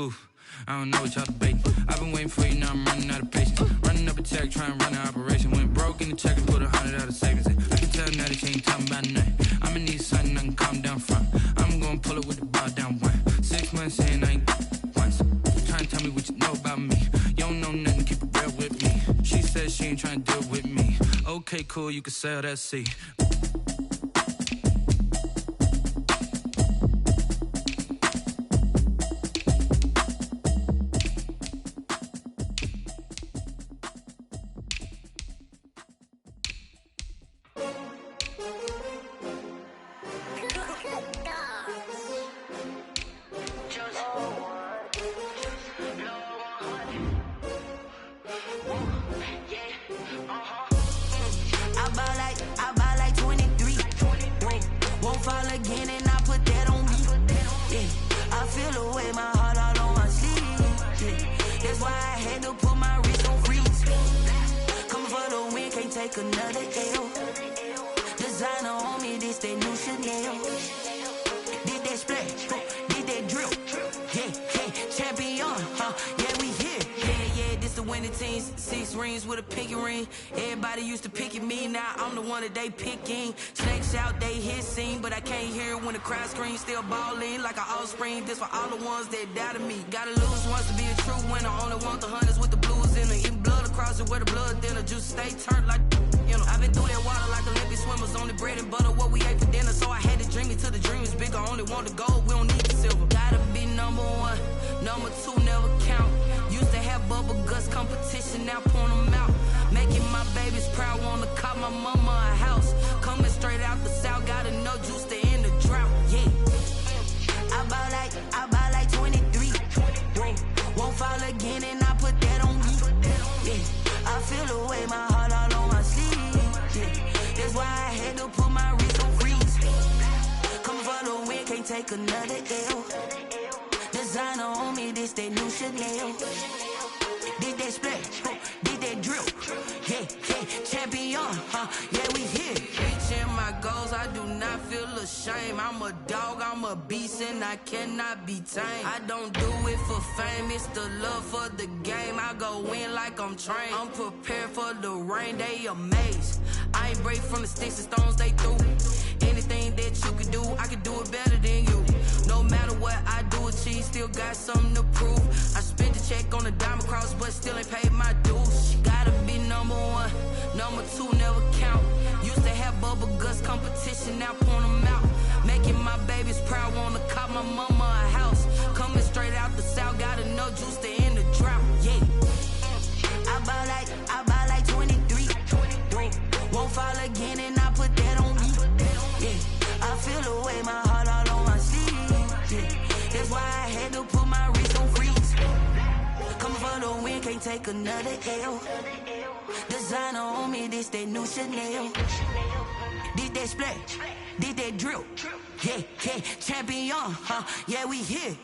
Ooh, I don't know what y'all debating. I've been waiting for you, now I'm running out of patience. Running up a check, trying to run an operation. Went broke in the check and put 100 out of savings in. I can tell now that you ain't talking about nothing. I'ma need something I can calm down from. I'm gonna pull it with the bar down one. 6 months in, I ain't once. Trying to tell me what you know about me. You don't know nothing, keep it real with me. She said she ain't trying to deal with me. Okay, cool, you can sell that seat. They picking snakes out, they hissing, but I can't hear when the crowd screams. Still balling like an offspring. This for all the ones that doubted me. Gotta lose once to be a true winner. Only want the hunters with the blues in it. Eating blood across it where the blood dinner. Juice stay turned like you know. I've been through that water like Olympic swimmers. Only bread and butter what we ate for dinner. So I had to dream it till the dream is bigger. Only want the gold, we don't need the silver. Gotta be number one, number two never count. Used to have bubble guts competition, now point them out. Making my babies proud, wanna call my mama a house. Coming straight out the south, gotta know juice to end the drought, yeah. I buy like 23. Won't fall again and I put that on me, yeah. I feel the way, my heart all on my sleeve, yeah. That's why I had to put my wrist on freeze. Coming for the win, can't take another L. Designer on me, this that new Chanel. Did that splash, did that drill, yeah, champion, yeah, we here. Reaching my goals, I do not feel ashamed. I'm a dog, I'm a beast, and I cannot be tamed. I don't do it for fame, it's the love for the game. I go in like I'm trained. I'm prepared for the rain, they amazed. I ain't break from the sticks and stones they threw. Anything that you could do, I could do it better than you. No matter what I do, achieve, still got something to prove. I spent the check on the diamond cross, but still ain't paid my dues. Gotta be number one, number two never count. Used to have bubble guts competition, now point them out. Making my babies proud, wanna call my mama a house. Coming straight out the south, gotta know juice to end the drought, yeah. I buy like 23. Won't fall again and I put that on me, yeah. I feel the way, my heart all on my sleeve, yeah. That's why I had to put my wrist on freeze. Coming for the win, can't take another L. Designer on me, this that new Chanel. Did that splash, did that drill, yeah, champion, yeah, we here.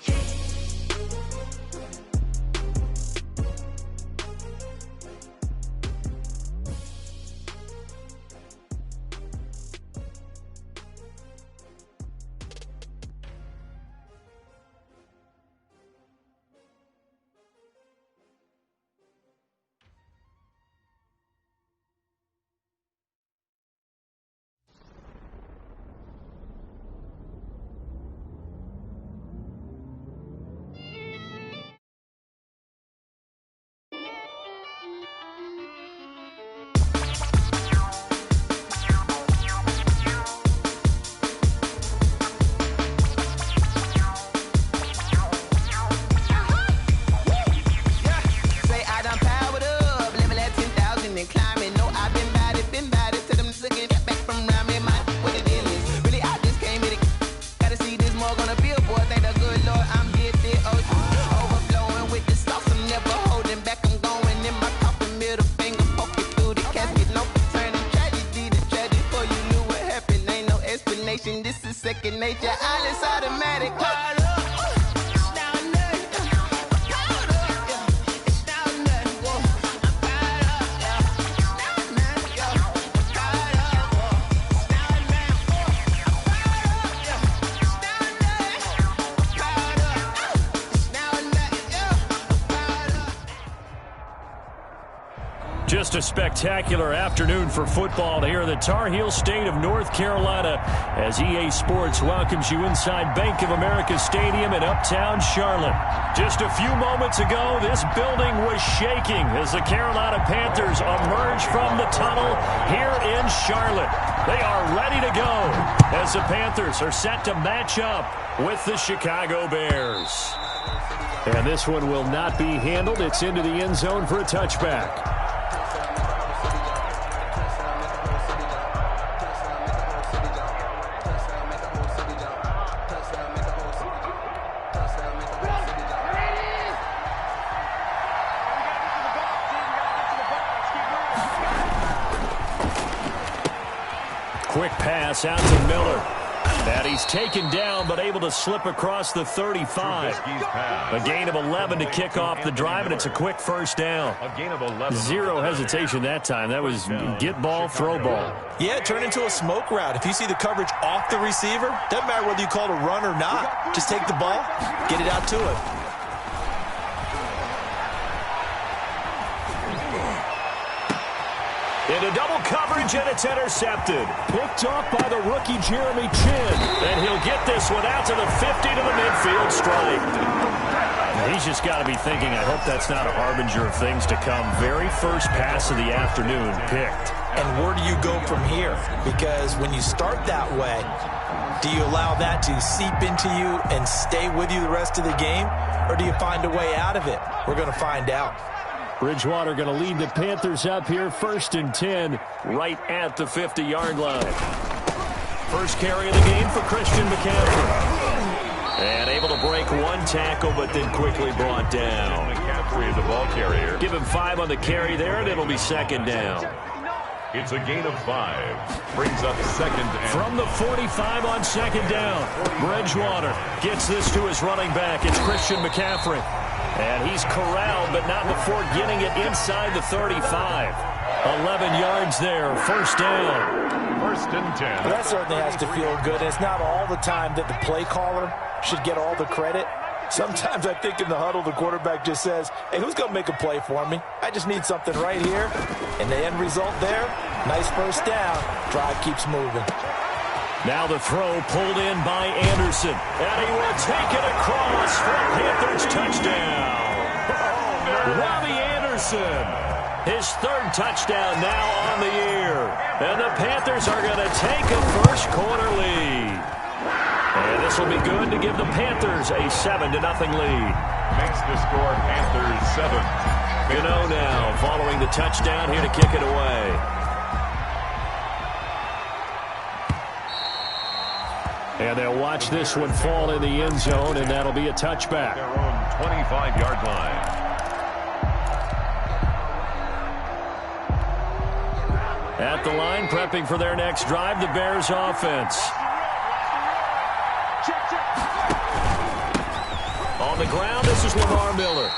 second nature. All is automatic. Just a spectacular afternoon for football here in the Tar Heel state of North Carolina as EA Sports welcomes you inside Bank of America Stadium in uptown Charlotte. Just a few moments ago, this building was shaking as the Carolina Panthers emerge from the tunnel here in Charlotte. They are ready to go as the Panthers are set to match up with the Chicago Bears. And this one will not be handled. It's into the end zone for a touchback. Quick pass out to Miller. And he's taken down but able to slip across the 35. A gain of 11 to kick off the drive, and it's a quick first down. Zero hesitation that time. That was get ball, throw ball. Yeah, it turned into a smoke route. If you see the coverage off the receiver, doesn't matter whether you call it a run or not. Just take the ball, get it out to him. Into double coverage, and it's intercepted. Picked off by the rookie Jeremy Chin. And he'll get this one out to the 50 to the midfield stripe. He's just got to be thinking, I hope that's not a harbinger of things to come. Very first pass of the afternoon picked. And where do you go from here? Because when you start that way, do you allow that to seep into you and stay with you the rest of the game? Or do you find a way out of it? We're going to find out. Bridgewater going to lead the Panthers up here, 1st and 10, right at the 50-yard line. First carry of the game for Christian McCaffrey. And able to break one tackle, but then quickly brought down. McCaffrey is the ball carrier. Give him 5 on the carry there, and it'll be 2nd down. It's a gain of 5. Brings up 2nd and... From the 45 on 2nd down, Bridgewater gets this to his running back. It's Christian McCaffrey. And he's corralled, but not before getting it inside the 35. 11 yards there, 1st down. 1st and 10. Well, that certainly has to feel good. It's not all the time that the play caller should get all the credit. Sometimes I think in the huddle, the quarterback just says, hey, who's going to make a play for me? I just need something right here. And the end result there, nice 1st down. Drive keeps moving. Now the throw pulled in by Anderson. And he will take it across for a Panthers touchdown. Robbie Anderson, his 3rd touchdown now on the year. And the Panthers are going to take a first-quarter lead. And this will be good to give the Panthers a 7-0 lead. Makes the score Panthers 7. Gano now following the touchdown here to kick it away. And they'll watch this one fall in the end zone, and that'll be a touchback. Their own 25-yard line. At the line, prepping for their next drive, the Bears offense. On the ground, this is Lamar Miller.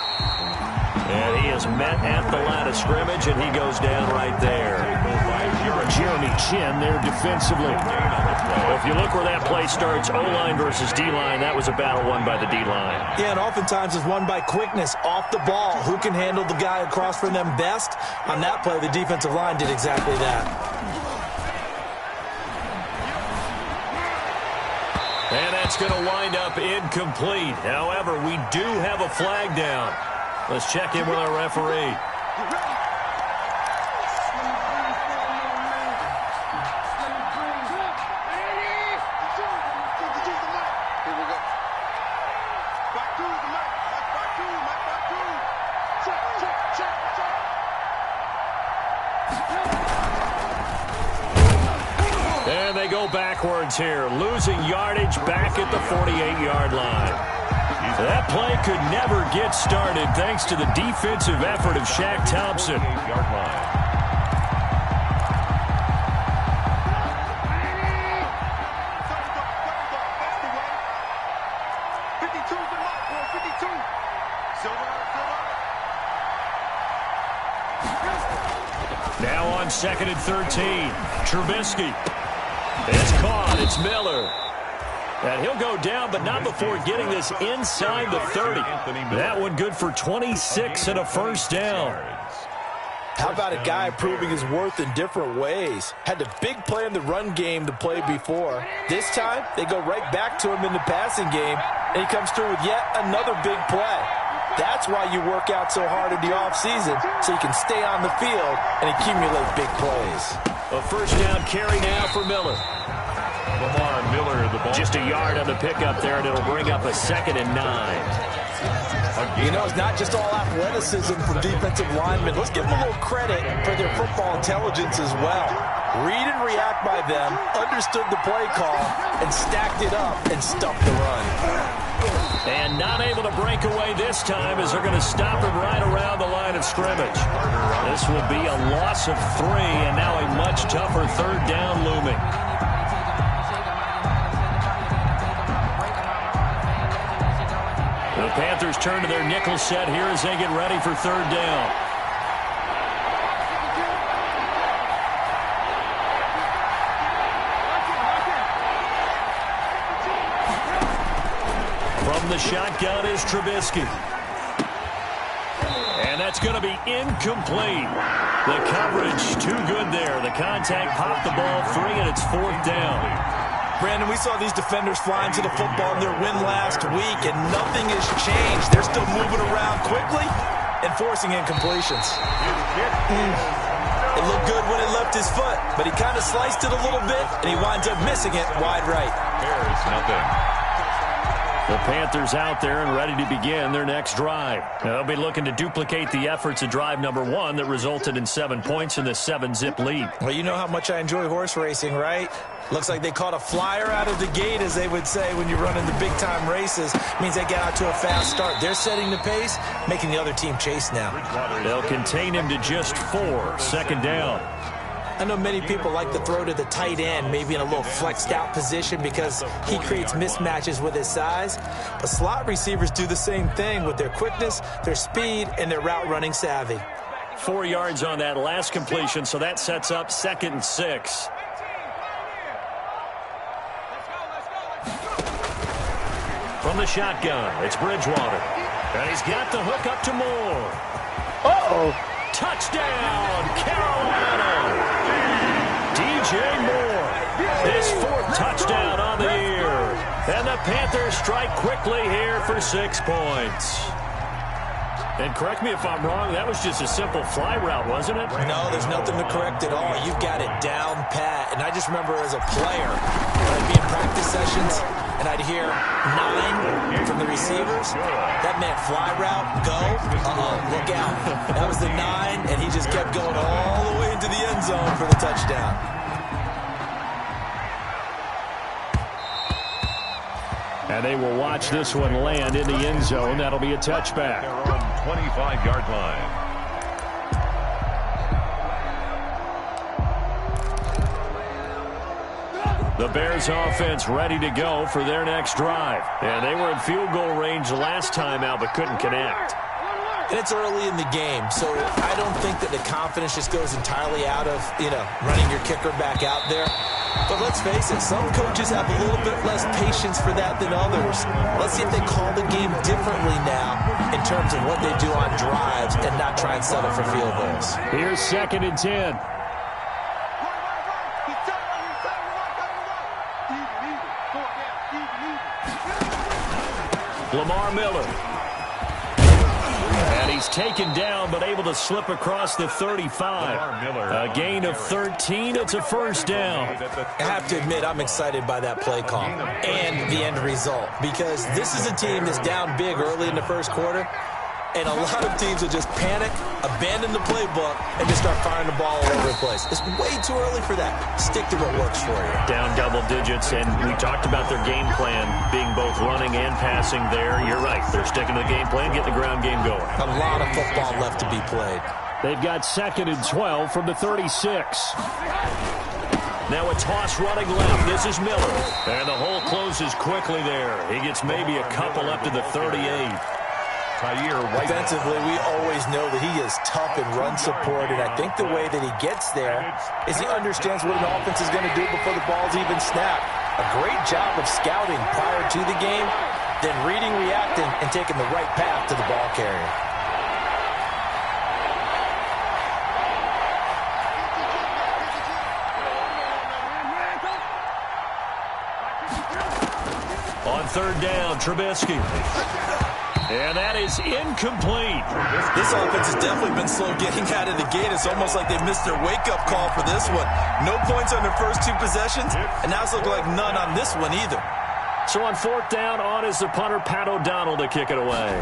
And he is met at the line of scrimmage, and he goes down right there. Jeremy Chin there defensively. If you look where that play starts, O-line versus D-line, that was a battle won by the D-line. Yeah, and oftentimes it's won by quickness off the ball. Who can handle the guy across from them best? On that play, the defensive line did exactly that. And that's going to wind up incomplete. However, we do have a flag down. Let's check in with our referee. And they go backwards here, losing yardage back at the 48-yard line. That play could never get started thanks to the defensive effort of Shaq Thompson. Now on 2nd and 13, Trubisky. It's caught. It's Miller. And he'll go down, but not before getting this inside the 30. That one good for 26 and a 1st down. How about a guy proving his worth in different ways? Had the big play in the run game to play before. This time, they go right back to him in the passing game, and he comes through with yet another big play. That's why you work out so hard in the offseason, so you can stay on the field and accumulate big plays. A first down carry now for Miller. Lamar Miller, the ball. Just a yard on the pickup there, and it'll bring up a 2nd and 9. You know, it's not just all athleticism from defensive linemen. Let's give them a little credit for their football intelligence as well. Read and react by them, understood the play call, and stacked it up and stuffed the run. And not able to break away this time as they're going to stop him right around the line of scrimmage. This will be a loss of 3, and now a much tougher 3rd down looming. The Panthers turn to their nickel set here as they get ready for 3rd down. From the shotgun is Trubisky. And that's going to be incomplete. The coverage too good there. The contact popped the ball free, and it's 4th down. Brandon, we saw these defenders flying to the football in their win last week, and nothing has changed. They're still moving around quickly and forcing incompletions. It looked good when it left his foot, but he kind of sliced it a little bit, and he winds up missing it wide right. There's nothing. The Panthers out there and ready to begin their next drive. They'll be looking to duplicate the efforts of drive number 1 that resulted in 7 points in the 7-zip lead. Well, you know how much I enjoy horse racing, right? Looks like they caught a flyer out of the gate, as they would say when you're running the big-time races. Means they get out to a fast start. They're setting the pace, making the other team chase now. They'll contain him to just 4. 2nd down. I know many people like to throw to the tight end, maybe in a little flexed out position because he creates mismatches with his size. But slot receivers do the same thing with their quickness, their speed, and their route running savvy. 4 yards on that last completion, so that sets up 2nd and 6. From the shotgun, it's Bridgewater. And he's got the hook up to Moore. Uh-oh. Touchdown, Carolina! DJ Moore, his 4th touchdown on the year. And the Panthers strike quickly here for 6 points. And correct me if I'm wrong, that was just a simple fly route, wasn't it? No, there's nothing to correct at all. You've got it down pat. And I just remember as a player, I'd be in practice sessions, and I'd hear 9 from the receivers. That meant fly route, go, look out. That was the 9, and he just kept going all the way into the end zone for the touchdown. And they will watch this one land in the end zone. That'll be a touchback. They're on 25-yard line. The Bears offense ready to go for their next drive. And they were in field goal range last time out but couldn't connect. And it's early in the game, so I don't think that the confidence just goes entirely out of, running your kicker back out there. But let's face it, some coaches have a little bit less patience for that than others. Let's see if they call the game differently now in terms of what they do on drives and not try and settle for field goals. Here's 2nd and 10. Lamar Miller. And he's taken down but able to slip across the 35. A gain of 13. It's a first down. I have to admit, I'm excited by that play call and the end result because this is a team that's down big early in the first quarter, and a lot of teams will just panic, abandon the playbook, and just start firing the ball all over the place. It's way too early for that. Stick to what works for you. Down double digits, and we talked about their game plan being both running and passing there. You're right. They're sticking to the game plan, getting the ground game going. A lot of football left to be played. They've got 2nd and 12 from the 36. Now a toss running left. This is Miller. And the hole closes quickly there. He gets maybe a couple up to the 38. Defensively, we always know that he is tough in run support, and I think the way that he gets there is he understands what an offense is going to do before the ball's even snapped. A great job of scouting prior to the game, then reading, reacting, and taking the right path to the ball carrier. third down. Trubisky. And that is incomplete. This offense has definitely been slow getting out of the gate. It's almost like they missed their wake-up call for this one. No points on their first two possessions, and now it's looking like none on this one either. So on fourth down, on is the punter, Pat O'Donnell, to kick it away.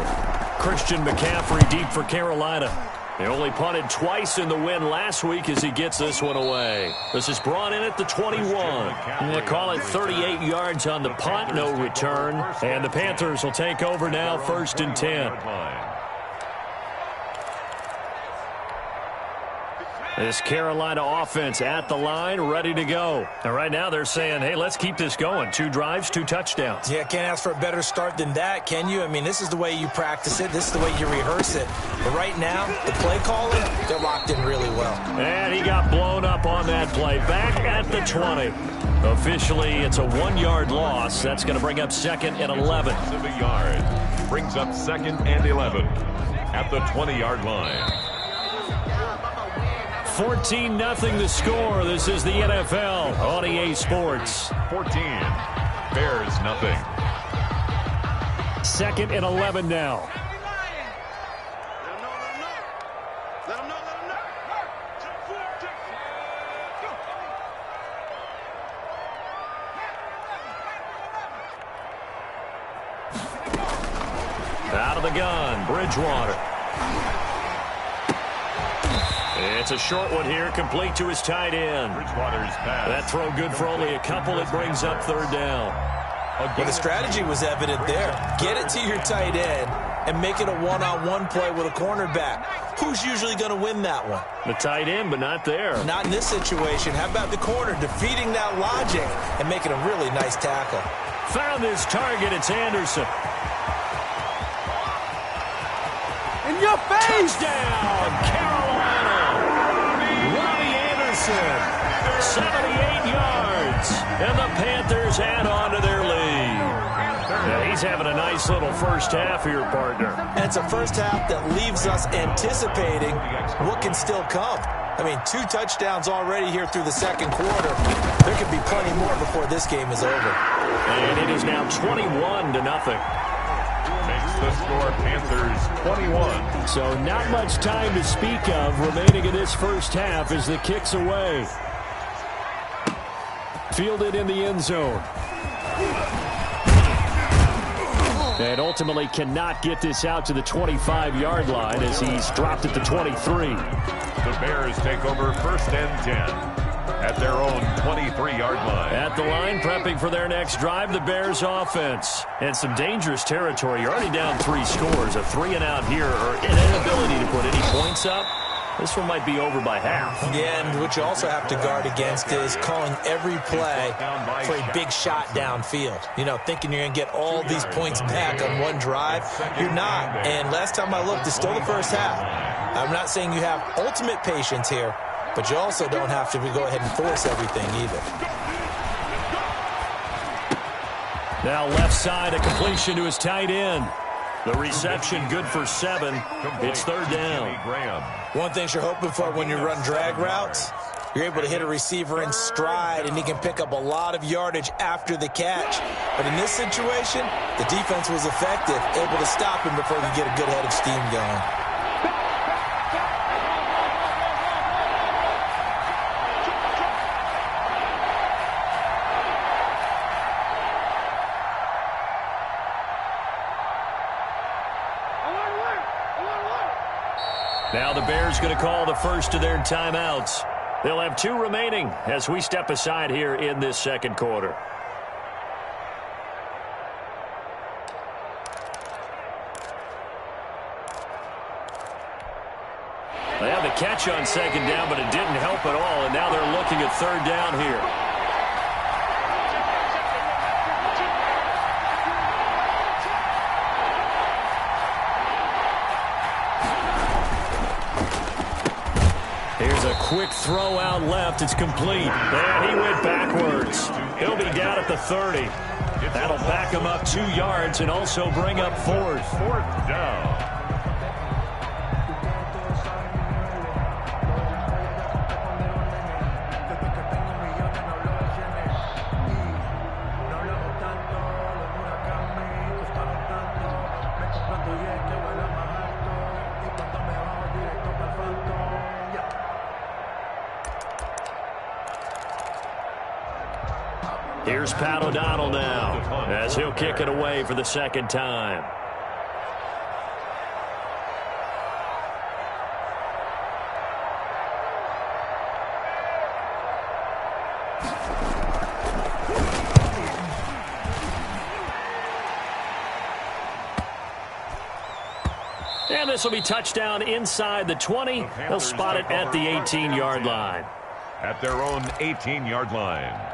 Christian McCaffrey deep for Carolina. They only punted twice in the win last week as he gets this one away. This is brought in at the 21. They call it 38 yards on the punt, no return. And the Panthers will take over now, 1st and 10. This Carolina offense at the line, ready to go. And right now they're saying, hey, let's keep this going. 2 drives, 2 touchdowns. Yeah, can't ask for a better start than that, can you? I mean, this is the way you practice it. This is the way you rehearse it. But right now, the play calling, they're locked in really well. And he got blown up on that play. Back at the 20. Officially, it's a 1-yard loss. That's going to bring up 2nd and 11. 7 yards. Brings up 2nd and 11 at the 20-yard line. 14-0 the score. This is the NFL on EA Sports. 14. Bears nothing. 2nd and 11 now. Out of the gun, Bridgewater. It's a short one here, complete to his tight end. Bridgewater's pass. That throw good for only a couple. It brings up 3rd down. Well, the strategy was evident there. Get it to your tight end and make it a one-on-one play with a cornerback. Who's usually going to win that one? The tight end, but not there. Not in this situation. How about the corner defeating that logic and making a really nice tackle? Found his target. It's Anderson. In your face! Touchdown, Carolina. Robbie Anderson, 78 yards. And the Panthers add on to their lead. Yeah, he's having a nice little first half here, partner. And it's a first half that leaves us anticipating what can still come. I mean, 2 touchdowns already here through the second quarter. There could be plenty more before this game is over. And it is now 21-0. Makes the score Panthers 21. So not much time to speak of remaining in this first half as the kick's away. Fielded in the end zone. And ultimately cannot get this out to the 25-yard line as he's dropped at the 23. The Bears take over 1st and 10 at their own 23-yard line. At the line, prepping for their next drive, the Bears offense. And some dangerous territory. You're already down 3 scores. A 3-and-out here, or an inability to put any points up. This one might be over by half. Yeah, and what you also have to guard against is calling every play for a big shot downfield. You know, thinking you're going to get all these points back on one drive. You're not. And last time I looked, it's still the first half. I'm not saying you have ultimate patience here, but you also don't have to go ahead and force everything either. Now left side, a completion to his tight end. The reception good for 7. It's 3rd down. One thing you're hoping for when you run drag routes, you're able to hit a receiver in stride, and he can pick up a lot of yardage after the catch. But in this situation, the defense was effective, able to stop him before he get a good head of steam going. Now the Bears going to call the first of their timeouts. They'll have 2 remaining as we step aside here in this second quarter. They had the catch on 2nd down, but it didn't help at all, and now they're looking at 3rd down here. Here's a quick throw out left. It's complete. And he went backwards. He'll be down at the 30. That'll back him up 2 yards and also bring up 4th. 4th down. Here's Pat O'Donnell now as he'll kick it away for the second time. And this will be touchdown inside the 20. They'll spot it at the 18-yard line. At their own 18-yard line.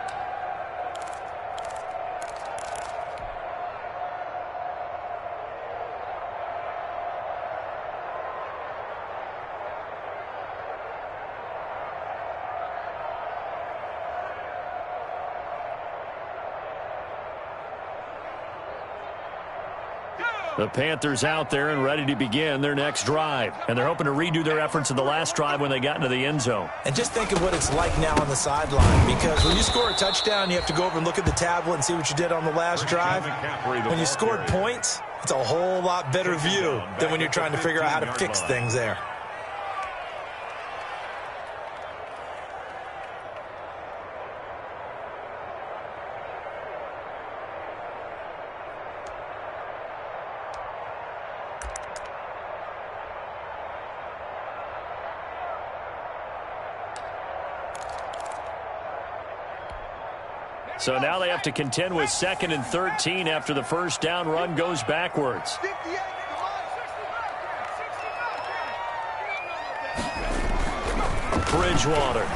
The Panthers out there and ready to begin their next drive. And they're hoping to redo their efforts in the last drive when they got into the end zone. And just think of what it's like now on the sideline, because when you score a touchdown, you have to go over and look at the tablet and see what you did on the last drive. When you scored points, it's a whole lot better view than when you're trying to figure out how to fix things there. So now they have to contend with 2nd and 13 after the first down run goes backwards. Bridgewater.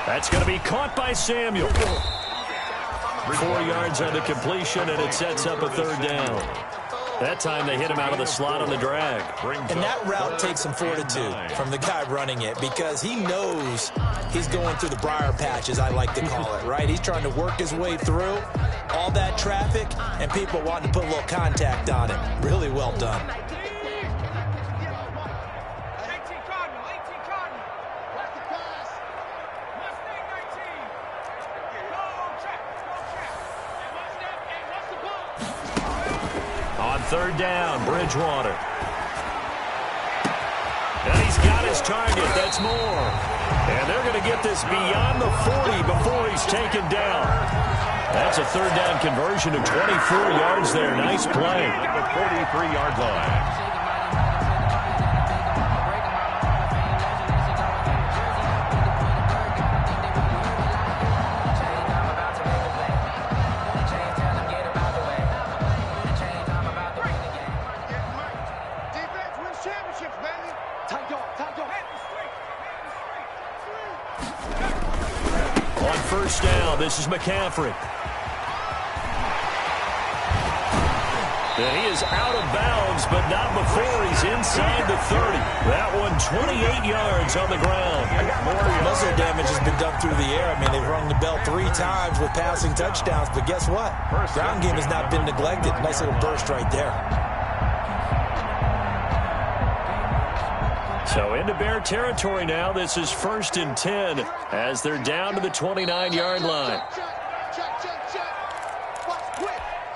That's going to be caught by Samuel. 4 yards on the completion, and it sets up a third down. That time they hit him out of the slot on the drag. And that route takes some fortitude from the guy running it, because he knows he's going through the briar patch, as I like to call it, right? He's trying to work his way through all that traffic and people wanting to put a little contact on it. Really well done. Third down, Bridgewater. And he's got his target. That's more. And they're going to get this beyond the 40 before he's taken down. That's a third down conversion of 24 yards there. Nice play. At the 43-yard line. First down, this is McCaffrey. And he is out of bounds, but not before he's inside the 30. That one 28 yards on the ground. Muscle damage has been done through the air. I mean, they've rung the bell 3 times with passing touchdowns, but guess what? Ground game has not been neglected. Nice little burst right there. So into Bear territory now. This is 1st and 10 as they're down to the 29-yard line.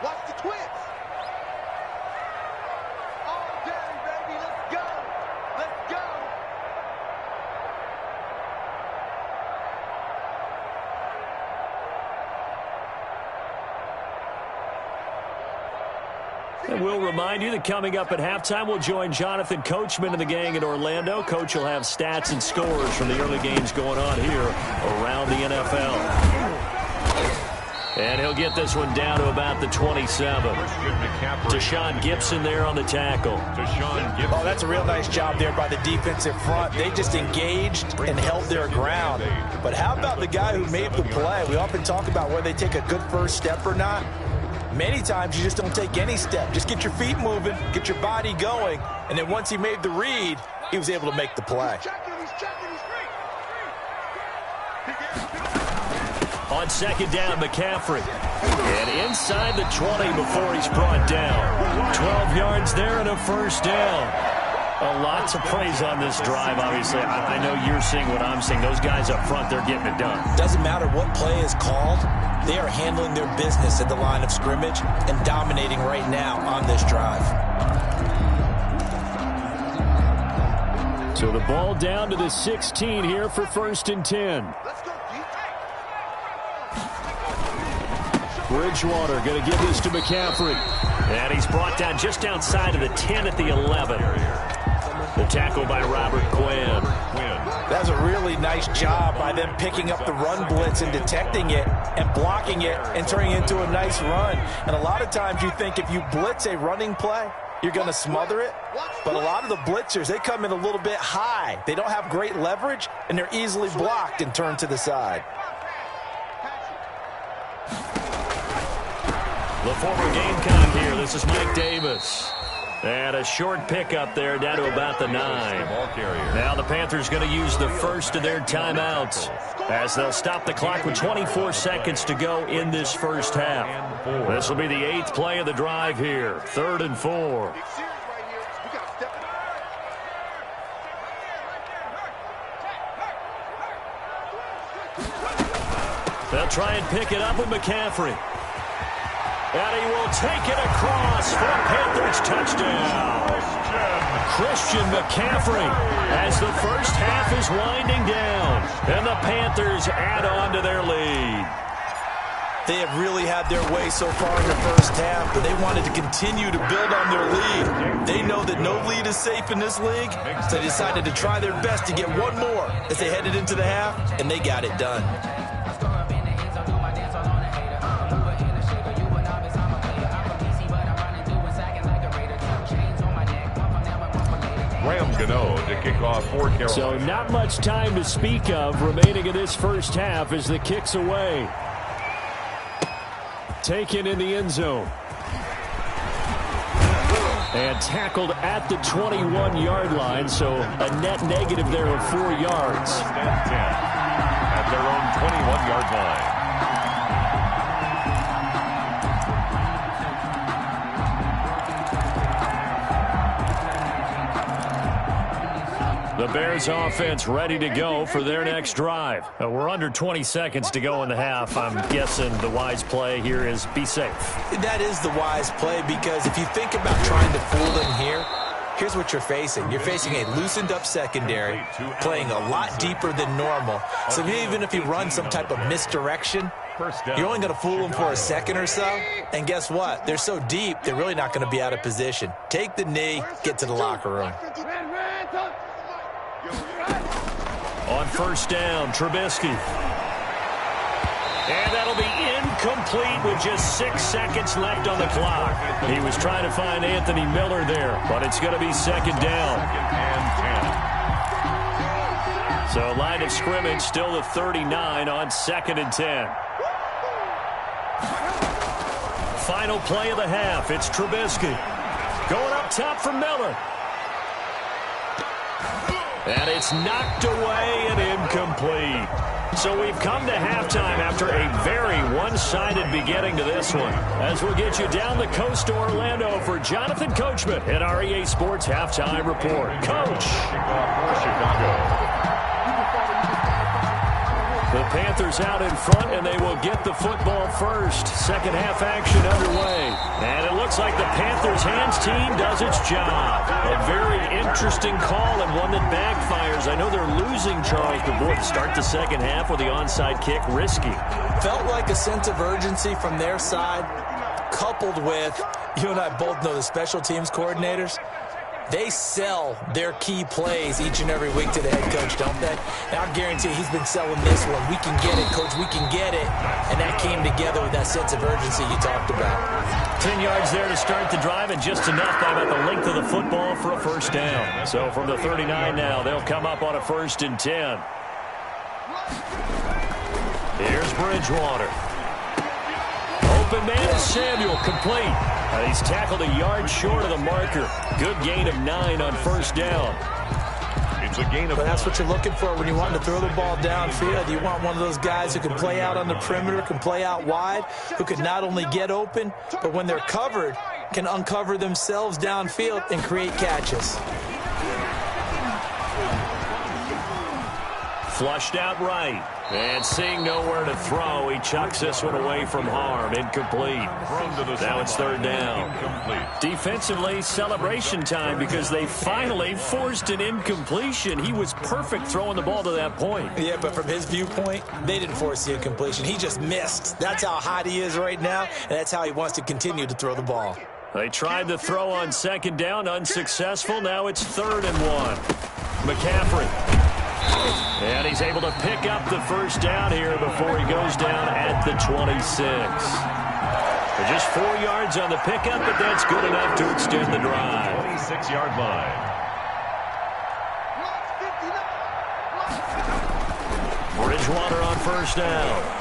Watch the twist. All day, baby. Let's go. Let's go. And we'll remind you that coming up at halftime, we'll join Jonathan Coachman and the gang in Orlando. Coach will have stats and scores from the early games going on here around the NFL. And he'll get this one down to about the 27. Deshaun Gibson there on the tackle. Oh, that's a real nice job there by the defensive front. They just engaged and held their ground. But how about the guy who made the play? We often talk about whether they take a good first step or not. Many times you just don't take any step. Just get your feet moving, get your body going, and then once he made the read, he was able to make the play. On second down, McCaffrey. And inside the 20 before he's brought down. 12 yards there and a first down. A lot to praise on this drive, obviously. I know you're seeing what I'm seeing. Those guys up front, they're getting it done. Doesn't matter what play is called. They are handling their business at the line of scrimmage and dominating right now on this drive. So the ball down to the 16 here for 1st and 10. Bridgewater going to give this to McCaffrey. And he's brought down just outside of the 10 at the 11. The tackle by Robert Quinn. That's a really nice job by them picking up the run blitz and detecting it and blocking it and turning it into a nice run. And a lot of times you think if you blitz a running play, you're going to smother it. But a lot of the blitzers, they come in a little bit high. They don't have great leverage, and they're easily blocked and turned to the side. The former Gamecock here. This is Mike Davis. And a short pickup there down to about the 9. Now the Panthers going to use the first of their timeouts as they'll stop the clock with 24 seconds to go in this first half. This will be the 8th play of the drive here. 3rd and 4. They'll try and pick it up with McCaffrey. And he will take it across for a Panthers touchdown. Christian McCaffrey as the first half is winding down. And the Panthers add on to their lead. They have really had their way so far in the first half, but they wanted to continue to build on their lead. They know that no lead is safe in this league, so they decided to try their best to get one more as they headed into the half, and they got it done. To kick off for Carolina. So not much time to speak of remaining in this first half as the kick's away. Taken in the end zone. And tackled at the 21-yard line, so a net negative there of 4 yards. At their own 21-yard line. The Bears offense ready to go for their next drive. We're under 20 seconds to go in the half. I'm guessing the wise play here is be safe. That is the wise play, because if you think about trying to fool them here, here's what you're facing. You're facing a loosened up secondary, playing a lot deeper than normal. So even if you run some type of misdirection, you're only going to fool them for a second or so. And guess what? They're so deep, they're really not going to be out of position. Take the knee, get to the locker room. On first down, Trubisky. And that'll be incomplete with just 6 seconds left on the clock. He was trying to find Anthony Miller there, but it's going to be second down. So line of scrimmage still the 39 on 2nd and 10. Final play of the half. It's Trubisky. Going up top for Miller. And it's knocked away and incomplete. So we've come to halftime after a very one-sided beginning to this one. As we'll get you down the coast to Orlando for Jonathan Coachman at our EA Sports Halftime Report. Coach. The Panthers out in front, and they will get the football first. Second half action underway. And it looks like the Panthers hands team does its job. A very interesting call and one that backfires. I know they're losing Charles, but boy, to start the second half with the onside kick, risky. Felt like a sense of urgency from their side, coupled with, you and I both know the special teams coordinators, they sell their key plays each and every week to the head coach, don't they? And I guarantee he's been selling this one. We can get it, coach, we can get it. And that came together with that sense of urgency you talked about. 10 yards there to start the drive, and just enough by about the length of the football for a first down. So from the 39 now, they'll come up on a 1st and 10. Here's Bridgewater. Open man is Samuel, complete. He's tackled a yard short of the marker. Good gain of 9 on first down. It's a gain of 9. But that's what you're looking for when you want to throw the ball downfield. You want one of those guys who can play out on the perimeter, can play out wide, who can not only get open, but when they're covered, can uncover themselves downfield and create catches. Flushed out right. And seeing nowhere to throw, he chucks this one away from harm. Incomplete. Now it's third down. Defensively, celebration time because they finally forced an incompletion. He was perfect throwing the ball to that point. Yeah, but from his viewpoint, they didn't force the incompletion. He just missed. That's how hot he is right now, and that's how he wants to continue to throw the ball. They tried the throw on second down, unsuccessful. Now it's 3rd and 1. McCaffrey. And he's able to pick up the first down here before he goes down at the 26. Just 4 yards on the pickup, but that's good enough to extend the drive. 26-yard line. Bridgewater on first down.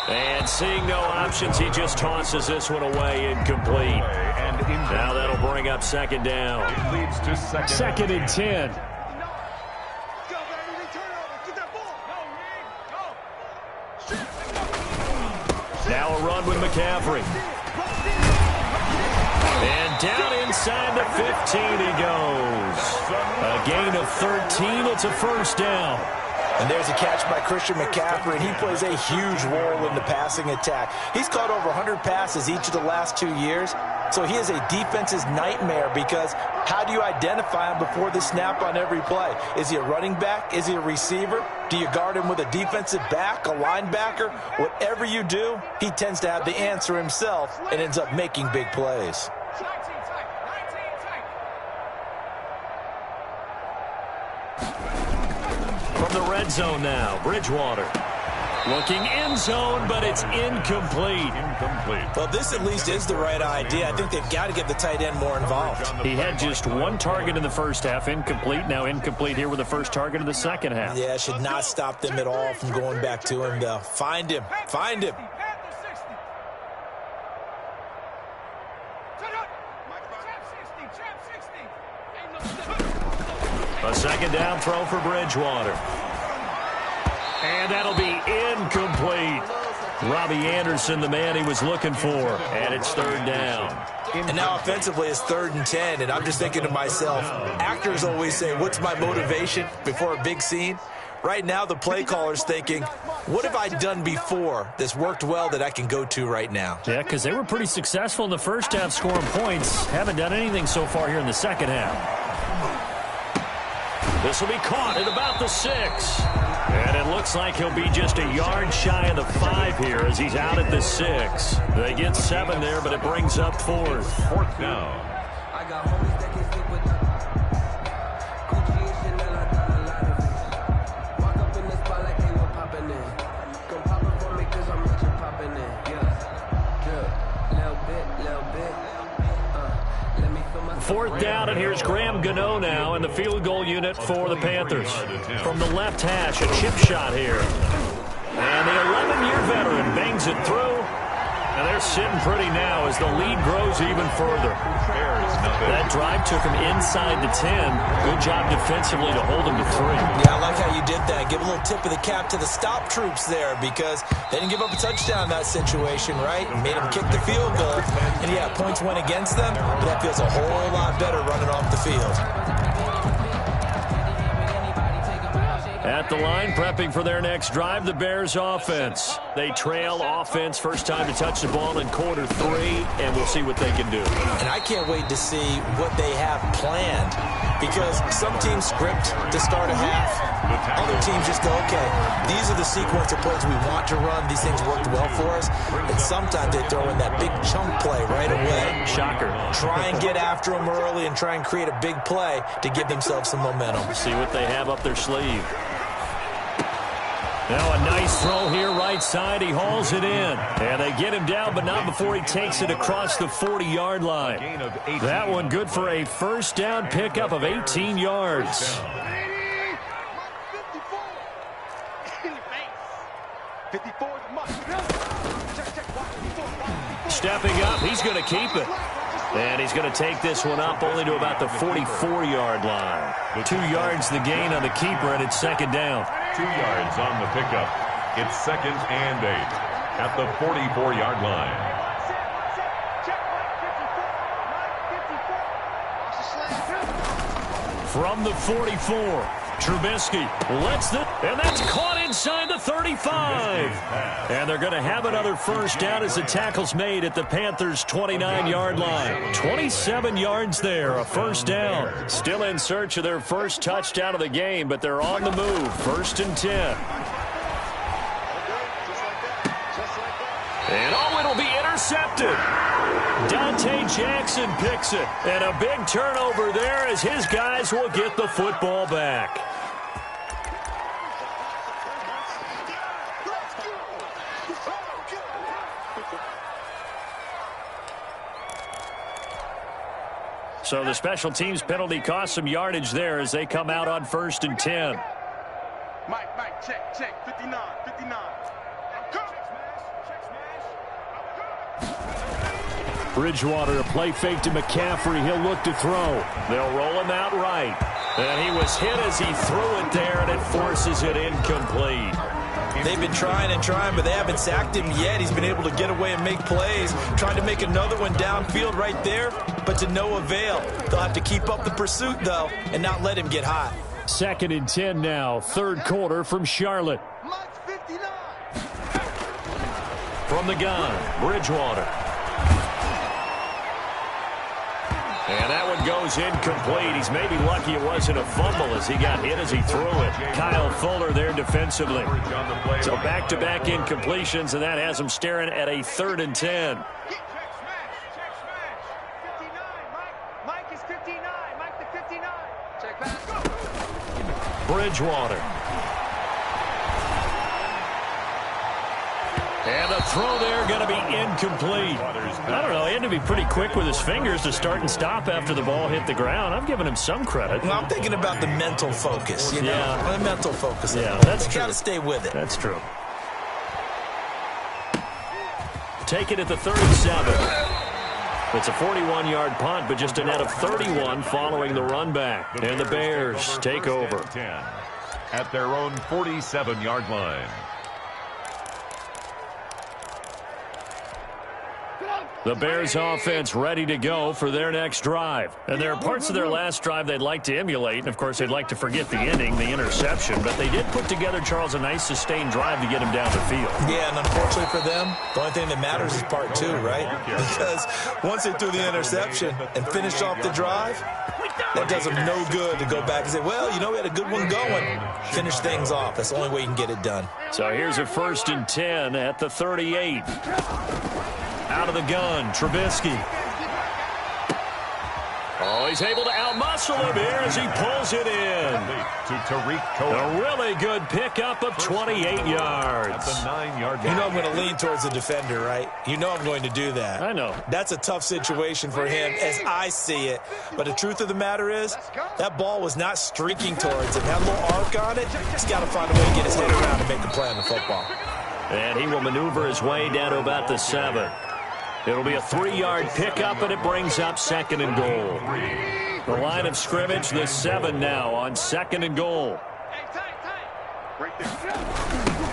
And seeing no options, he just tosses this one away, incomplete. Now that'll bring up second down. It leads to second and 10. Now a run with McCaffrey. And down inside the 15 he goes. A gain of 13. It's a first down. And there's a catch by Christian McCaffrey, and he plays a huge role in the passing attack. He's caught over 100 passes each of the last 2 years, so he is a defense's nightmare because how do you identify him before the snap on every play? Is he a running back? Is he a receiver? Do you guard him with a defensive back, a linebacker? Whatever you do, he tends to have the answer himself and ends up making big plays. From the red zone now, Bridgewater. Looking end zone, but it's incomplete. Well, this at least is the right idea. I think they've got to get the tight end more involved. He had just 1 target in the first half, incomplete. Now incomplete here with the first target of the second half. Yeah, should not stop them at all from going back to him, though. Find him. Find him. A second down throw for Bridgewater. And that'll be incomplete. Robbie Anderson, the man he was looking for. And it's third down. And now offensively it's 3rd and 10. And I'm just thinking to myself, actors always say, what's my motivation before a big scene? Right now the play caller's thinking, what have I done before that's worked well that I can go to right now? Yeah, because they were pretty successful in the first half scoring points. Haven't done anything so far here in the second half. This will be caught at about the 6. And it looks like he'll be just a yard shy of the 5 here as he's out at the 6. They get 7 there, but it brings up 4th. 4th down. I got homies that can sleep with Gucci and Chanel, I got a lot of it. Walk up in the spot like they were popping in. Come pop it for me cause I'm rich and popping in. Yeah, little bit. Let me feel my 4th down, and here's Graham Gano now in the field goal unit for the Panthers. From the left hash, a chip shot here. And the 11-year veteran bangs it through. And they're sitting pretty now as the lead grows even further. That drive took him inside the 10. Good job defensively to hold him to 3. Yeah, I like how you did that. Give a little tip of the cap to the stop troops there because they didn't give up a touchdown in that situation, right? Made them kick the field goal. And yeah, points went against them, but that feels a whole lot better running off the field. At the line, prepping for their next drive, the Bears offense. They trail offense, first time to touch the ball in quarter 3, and we'll see what they can do. And I can't wait to see what they have planned because some teams script to start a half. Other teams just go, okay, these are the sequence of plays we want to run. These things worked well for us. And sometimes they throw in that big chunk play right away. Shocker. Try and get after them early and try and create a big play to give themselves some momentum. See what they have up their sleeve. Now a nice throw here, right side. He hauls it in. And they get him down, but not before he takes it across the 40-yard line. That one good for a first down pickup of 18 yards. Stepping up, he's going to keep it. And he's going to take this one up only to about the 44-yard line. 2 yards the gain on the keeper, and it's second down. 2 yards on the pickup. It's 2nd and 8 at the 44-yard line. From the 44, Trubisky lets and that's caught inside the 35. And they're going to have another first down as the tackle's made at the Panthers' 29-yard line. 27 yards there, a first down. Still in search of their first touchdown of the game, but they're on the move. 1st and 10. And it'll be intercepted. Dante Jackson picks it. And a big turnover there as his guys will get the football back. So the special teams penalty cost some yardage there as they come out on 1st and 10. Mike, check, 59. Bridgewater, a play fake to McCaffrey. He'll look to throw. They'll roll him out right. And he was hit as he threw it there, and it forces it incomplete. They've been trying, but they haven't sacked him yet. He's been able to get away and make plays. Tried to make another one downfield right there, but to no avail. They'll have to keep up the pursuit, though, and not let him get hot. 2nd and 10 now, 3rd quarter from Charlotte. From the gun, Bridgewater. And that one goes incomplete. He's maybe lucky it wasn't a fumble as he got hit as he threw it. Kyle Fuller there defensively. So back-to-back incompletions, and that has him staring at a 3rd and 10. Mike is 59. Mike the 59. Check back. Bridgewater. And the throw there going to be incomplete. I don't know. He had to be pretty quick with his fingers to start and stop after the ball hit the ground. I'm giving him some credit. Well, I'm thinking about the mental focus, you know? Yeah. The mental focus. Yeah, that's true. You got to stay with it. That's true. Take it at the 37. It's a 41-yard punt, but just a net of 31 following the run back. And the Bears take over. At their own 47-yard line. The Bears offense ready to go for their next drive. And there are parts of their last drive they'd like to emulate. And, of course, they'd like to forget the ending, the interception. But they did put together, Charles, a nice sustained drive to get him down the field. Yeah, and unfortunately for them, the only thing that matters is part 2, right? Because once they threw the interception and finished off the drive, that does them no good to go back and say, well, you know, we had a good one going. Finish things off. That's the only way you can get it done. So here's a 1st and 10 at the 38. Out of the gun, Trubisky. Oh, he's able to outmuscle him here as he pulls it in. To Tariq Cohen. A really good pickup of 28 yards. At the 9-yard line. You know I'm going to lean towards the defender, right? You know I'm going to do that. I know. That's a tough situation for him as I see it. But the truth of the matter is, that ball was not streaking towards him. Had a little arc on it. He's got to find a way to get his head around and make a play on the football. And he will maneuver his way down to about the 7. It'll be a 3-yard pickup, and it brings up 2nd and goal. The line of scrimmage, the 7 now on 2nd and goal.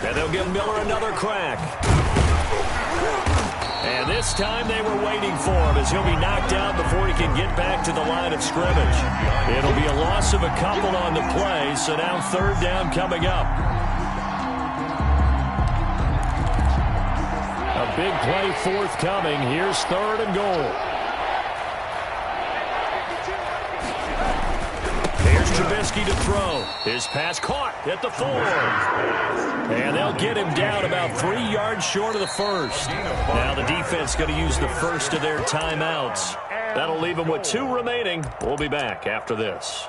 And they'll give Miller another crack. And this time they were waiting for him as he'll be knocked out before he can get back to the line of scrimmage. It'll be a loss of a couple on the play, so now 3rd down coming up. A big play forthcoming. Here's 3rd and goal. Here's Trubisky to throw. His pass caught at the 4. And they'll get him down about 3 yards short of the 1st. Now the defense going to use the first of their timeouts. That'll leave them with 2 remaining. We'll be back after this.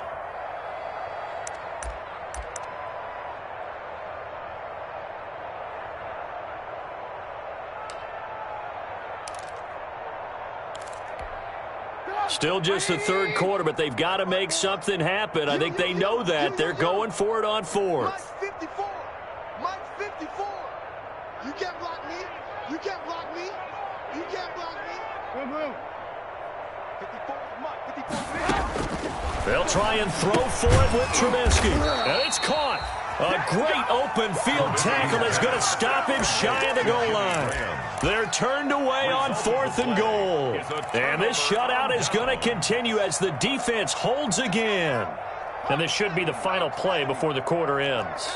Still just the 3rd quarter, but they've got to make something happen. I think they know that. They're going for it on 4th. Mike 54. Mike 54. You can't block me. You can't block me. You can't block me. 54. Mike 54. They'll try and throw for it with Trubisky. And it's caught. A great open field tackle that's going to stop him shy of the goal line. They're turned away on 4th and goal. And this shutout is going to continue as the defense holds again. And this should be the final play before the quarter ends.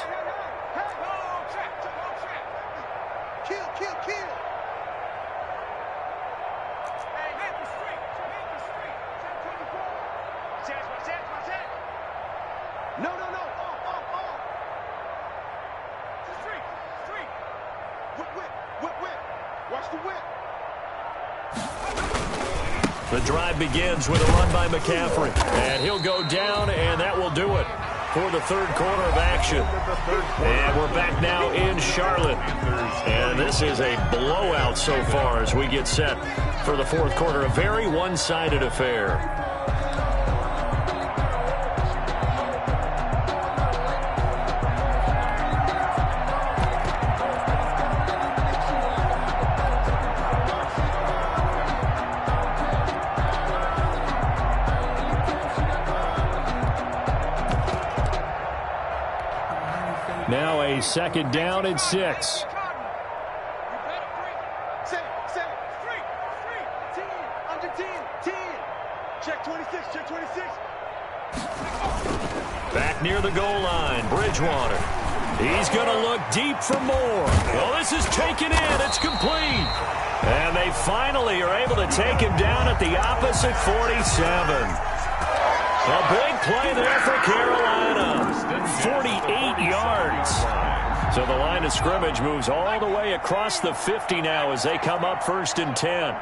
The drive begins with a run by McCaffrey. And he'll go down, and that will do it for the third quarter of action. And we're back now in Charlotte. And this is a blowout so far as we get set for the fourth quarter. A very one-sided affair. Now a second down and 6. Back near the goal line, Bridgewater. He's going to look deep for more. Well, this is taken in. It's complete. And they finally are able to take him down at the opposite 47. A big play there for Carolina. 48 yards. So the line of scrimmage moves all the way across the 50 now as they come up 1st and 10.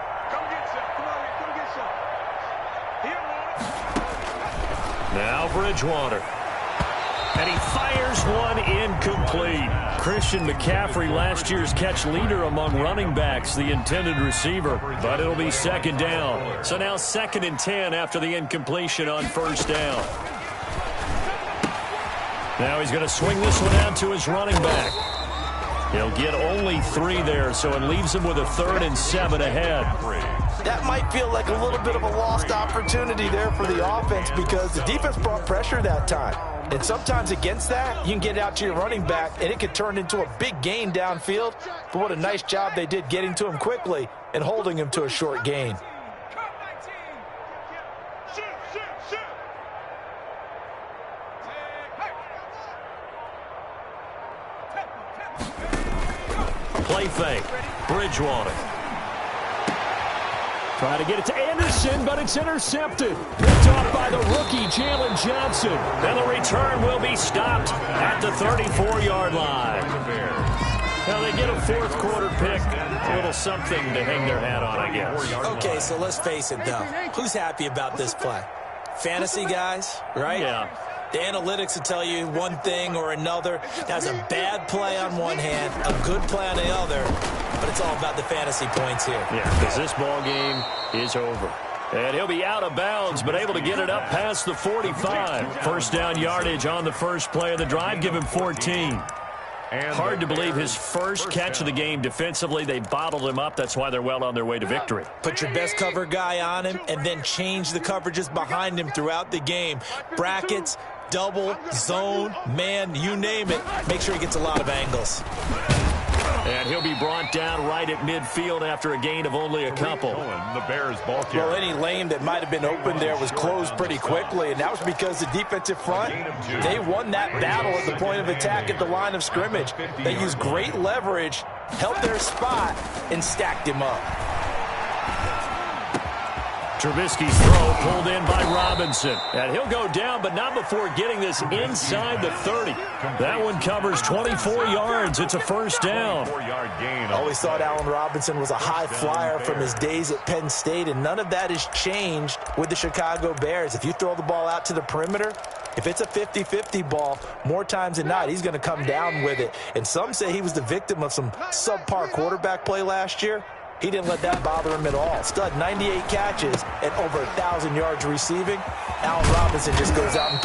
Now Bridgewater. And he fires one incomplete. Christian McCaffrey, last year's catch leader among running backs, the intended receiver. But it'll be second down. So now 2nd and 10 after the incompletion on 1st down. Now he's going to swing this one out to his running back. He'll get only 3 there, so it leaves him with a 3rd and 7 ahead. That might feel like a little bit of a lost opportunity there for the offense because the defense brought pressure that time. And sometimes against that, you can get out to your running back, and it could turn into a big gain downfield. But what a nice job they did getting to him quickly and holding him to a short gain. Play fake. Bridgewater. Trying to get it to Anderson, but it's intercepted. Picked off by the rookie, Jalen Johnson. And the return will be stopped at the 34-yard line. Now they get a fourth quarter pick. A little something to hang their hat on, I guess. Okay, so let's face it, though. Who's happy about this play? Fantasy guys, right? Yeah. The analytics will tell you one thing or another. That's a bad play on one hand, a good play on the other. But it's all about the fantasy points here. Yeah, because this ball game is over. And he'll be out of bounds, but able to get it up past the 45. First down yardage on the first play of the drive. Give him 14. Hard to believe his first catch of the game defensively. They bottled him up. That's why they're well on their way to victory. Put your best cover guy on him and then change the coverages behind him throughout the game. Brackets, double, zone, man, you name it. Make sure he gets a lot of angles. And he'll be brought down right at midfield after a gain of only a couple. The Bears ball carrier. Well, any lane that might have been open there was closed pretty quickly, and that was because the defensive front, they won that battle at the point of attack at the line of scrimmage. They used great leverage, held their spot, and stacked him up. Trubisky's throw pulled in by Robinson. And he'll go down, but not before getting this inside the 30. That one covers 24 yards. It's a first down. Always thought Allen Robinson was a high flyer from his days at Penn State, and none of that has changed with the Chicago Bears. If you throw the ball out to the perimeter, if it's a 50-50 ball, more times than not, he's going to come down with it. And some say he was the victim of some subpar quarterback play last year. He didn't let that bother him at all. Stud, 98 catches and over 1,000 yards receiving. Allen Robinson just goes out and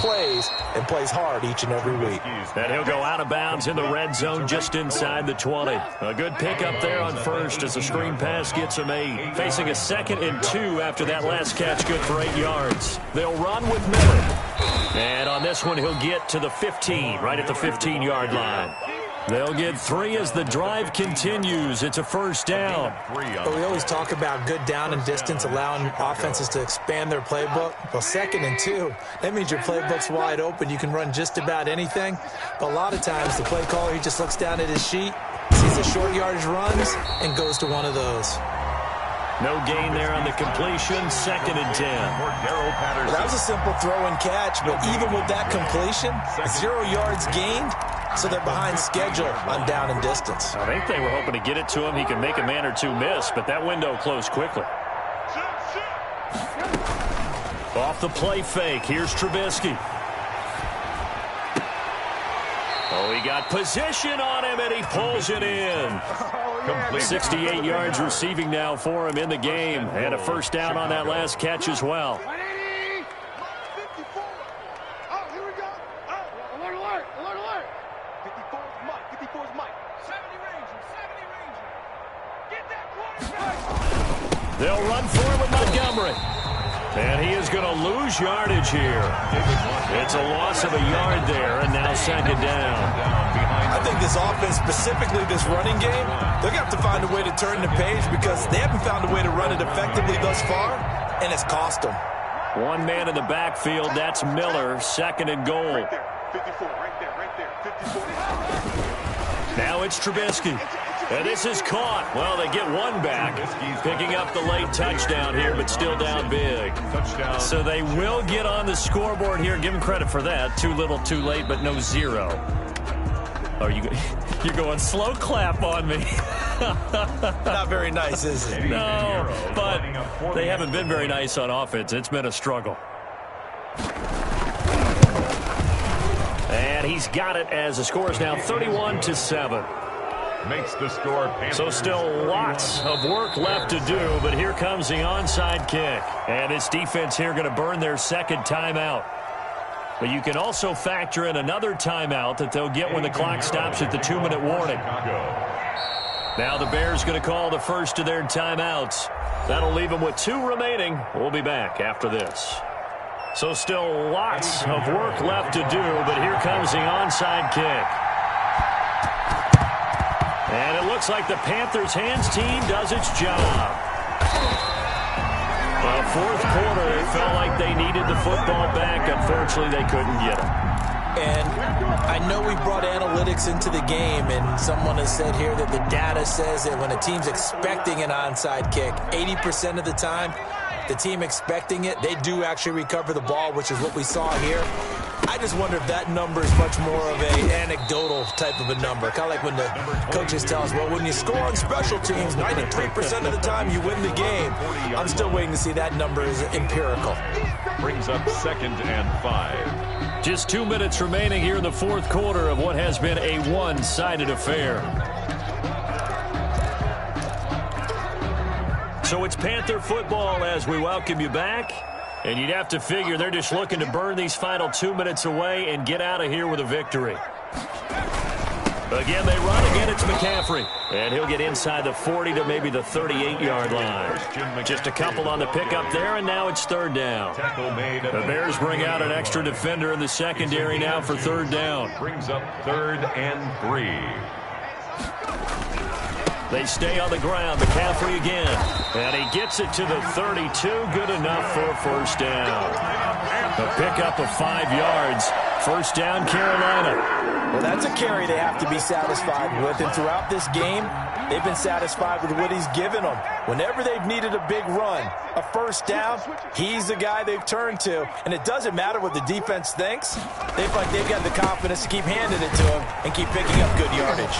plays hard each and every week. And he'll go out of bounds in the red zone just inside the 20. A good pickup there on first as the screen pass gets him 8. Facing a 2nd and 2 after that last catch, good for 8 yards. They'll run with Miller. And on this one, he'll get to the 15, right at the 15-yard line. They'll get 3 as the drive continues. It's a first down. But we always talk about good down and distance, allowing offenses to expand their playbook. Well, 2nd and 2, that means your playbook's wide open. You can run just about anything. But a lot of times the play caller, he just looks down at his sheet, sees the short yardage runs, and goes to one of those. No gain there on the completion. 2nd and 10. Well, that was a simple throw and catch, but even with that completion, 0 yards gained, so they're behind schedule on down and distance. I think they were hoping to get it to him. He could make a man or two miss, but that window closed quickly. Off the play fake, here's Trubisky. Oh, he got position on him, and he pulls it in. 68 yards receiving now for him in the game, and a first down on that last catch as well. 54. Oh, here we go. Oh, alert, alert, alert, alert. 54 is Mike. 54 is Mike. 70 Ranger, 70 Ranger. Get that quarterback. They'll run for it with Montgomery. And he is going to lose yardage here. It's a loss of a yard there, and now 2nd down. I think this offense, specifically this running game, they're going to have to find a way to turn the page because they haven't found a way to run it effectively thus far, and it's cost them. One man in the backfield, that's Miller, 2nd and goal. Right there. 54, right there, 54. Now it's Trubisky. And this is caught. Well, they get one back, picking up the late touchdown here, but still down big. So they will get on the scoreboard here. Give them credit for that. Too little, too late, but no 0. Oh, you're going slow clap on me. Not very nice, is it? No, but they haven't been very nice on offense. It's been a struggle. And he's got it as the score is now 31-7. Makes the score. So still lots of work left to do, but here comes the onside kick. And this defense here going to burn their 2nd timeout. But you can also factor in another timeout that they'll get when the clock stops at the 2-minute warning. Now the Bears going to call the first of their timeouts. That'll leave them with 2 remaining. We'll be back after this. So still lots of work left to do, but here comes the onside kick. And it looks like the Panthers' hands team does its job. Well, 4th quarter, it felt like they needed the football back. Unfortunately, they couldn't get it. And I know we brought analytics into the game, and someone has said here that the data says that when a team's expecting an onside kick, 80% of the time, the team expecting it, they do actually recover the ball, which is what we saw here. I just wonder if that number is much more of an anecdotal type of a number. Kind of like when the coaches tell us, well, when you score on special teams, 93% of the time you win the game. I'm still waiting to see that number is empirical. Brings up 2nd and 5. Just 2 minutes remaining here in the 4th quarter of what has been a one-sided affair. So it's Panther football as we welcome you back. And you'd have to figure they're just looking to burn these final 2 minutes away and get out of here with a victory. Again, they run. Again, it's McCaffrey. And he'll get inside the 40 to maybe the 38-yard line. Just a couple on the pickup there, and now it's 3rd down. The Bears bring out an extra defender in the secondary now for 3rd down. Brings up 3rd and 3. They stay on the ground. McCaffrey again. And he gets it to the 32. Good enough for a first down. A pickup of 5 yards. First down, Carolina. Well, that's a carry they have to be satisfied with. And throughout this game, they've been satisfied with what he's given them. Whenever they've needed a big run, a first down, he's the guy they've turned to. And it doesn't matter what the defense thinks. They feel like they've got the confidence to keep handing it to him and keep picking up good yardage.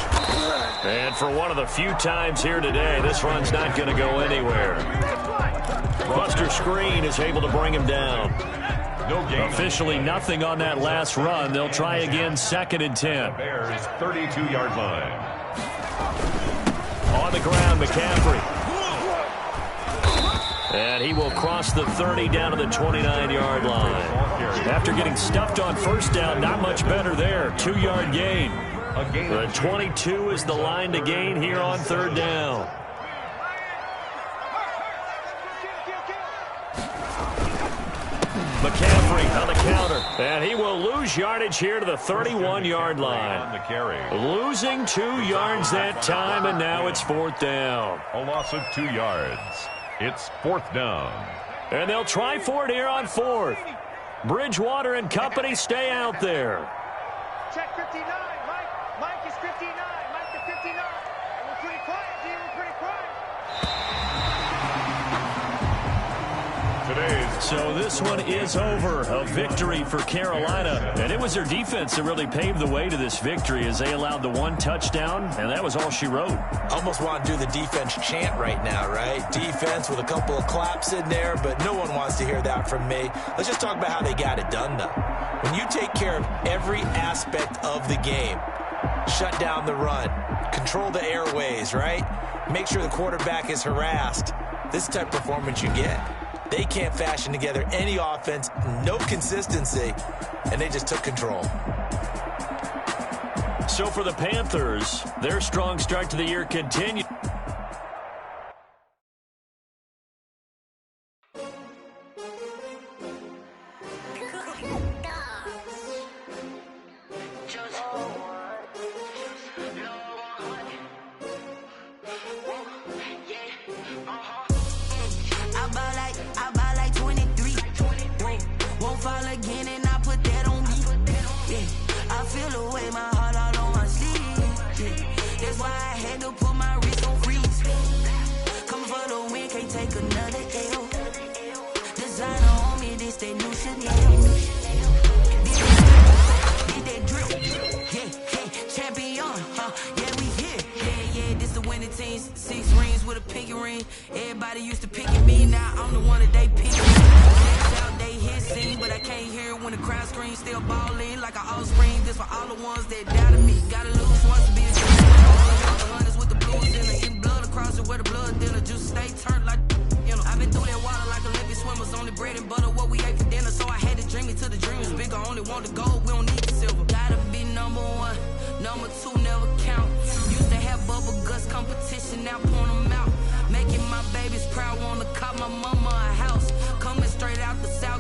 And for one of the few times here today, this run's not going to go anywhere. Buster Screen is able to bring him down. Officially nothing on that last run. They'll try again, 2nd and 10. Bears 32-yard line. On the ground, McCaffrey. And he will cross the 30 down to the 29-yard line. After getting stuffed on first down, not much better there. 2-yard gain. The 22 is the line to gain here on 3rd down. McCaffrey on the counter. And he will lose yardage here to the 31-yard line. Losing 2 yards that time, and now it's 4th down. A loss of 2 yards. It's 4th down. And they'll try for it here on 4th. Bridgewater and company stay out there. Check 59, Mike. Mike is 59. Mike is 59. And we're pretty quiet, G. We're pretty quiet. So this one is over. A victory for Carolina. And it was their defense that really paved the way to this victory as they allowed the 1 touchdown, and that was all she wrote. Almost want to do the defense chant right now, right? Defense with a couple of claps in there, but no one wants to hear that from me. Let's just talk about how they got it done, though. When you take care of every aspect of the game, shut down the run, control the airways, right? Make sure the quarterback is harassed. This is the type of performance you get. They can't fashion together any offense, no consistency, and they just took control. So for the Panthers, their strong start to the year continued. Everybody used to pick at me, now I'm the one that they pick. Out they hit scene, but I can't hear it when the crowd screams. Still ballin' like an offspring. This for all the ones that doubted me. Gotta lose once to be a champion. The hunters with the blues in it, getting blood across it where the blood dinner. Just stay turned like I've been through that water like Olympic swimmers. Only bread and butter what we ate for dinner, so I had to dream it till the dream was bigger. Only want the gold, we don't need the silver. Gotta be number 1, number 2 never count. Used to have bubble guts competition, now point them out. Making my babies proud, wanna cop my mama a house. Coming straight out the south.